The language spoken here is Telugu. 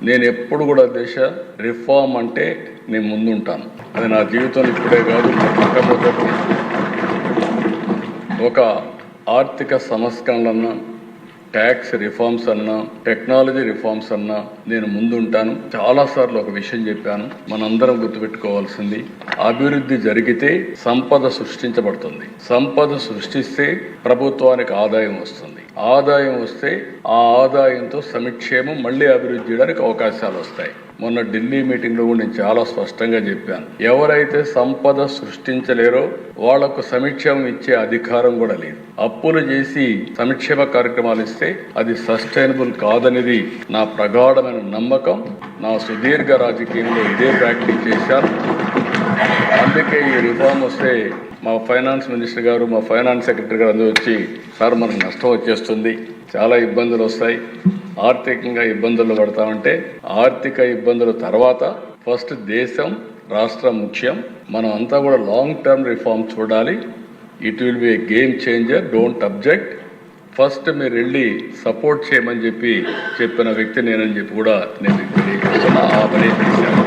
నేను ఎప్పుడు కూడా దేశ రిఫార్మ్ అంటే నేను ముందుంటాను. అది నా జీవితంలో ఇప్పుడే కాదు, మొట్టమొదటి ఒక ఆర్థిక సంస్కరణలన్నా, ట్యాక్స్ రిఫార్మ్స్ అన్నా, టెక్నాలజీ రిఫార్మ్స్ అన్నా నేను ముందుంటాను. చాలాసార్లు ఒక విషయం చెప్పాను, మనందరం గుర్తుపెట్టుకోవాల్సింది, అభివృద్ధి జరిగితే సంపద సృష్టించబడుతుంది. సంపద సృష్టిస్తే ప్రభుత్వానికి ఆదాయం వస్తుంది. ఆదాయం వస్తే ఆ ఆదాయంతో సంక్షేమం మళ్ళీ అభివృద్ధి చేయడానికి అవకాశాలు వస్తాయి. మొన్న ఢిల్లీ మీటింగ్లో కూడా నేను చాలా స్పష్టంగా చెప్పాను, ఎవరైతే సంపద సృష్టించలేరో వాళ్లకు సంక్షేమం ఇచ్చే అధికారం కూడా లేదు. అప్పులు చేసి సంక్షేమ కార్యక్రమాలు ఇస్తే అది సస్టైనబుల్ కాదనేది నా ప్రగాఢమైన నమ్మకం. నా సుదీర్ఘ రాజకీయంలో ఇదే ప్రాక్టీస్ చేశాను. అందుకే ఈ రిఫార్మ్ వస్తే మా ఫైనాన్స్ మినిస్టర్ గారు, మా ఫైనాన్స్ సెక్రటరీ గారు అందరూ వచ్చి, సార్ మనకు నష్టం వచ్చేస్తుంది, చాలా ఇబ్బందులు వస్తాయి, ఆర్థికంగా ఇబ్బందులు పడతామంటే, ఆర్థిక ఇబ్బందుల తర్వాత ఫస్ట్ దేశం రాష్ట్రం ముఖ్యం. మనం అంతా కూడా లాంగ్ టర్మ్ రిఫార్మ్ చూడాలి. It will be A game changer, don't object. First మీరు వెళ్ళి సపోర్ట్ చేయమని చెప్పిన వ్యక్తి నేనని చెప్పి కూడా నేను తెలియజేస్తున్నా. ఆ పని చేశాను.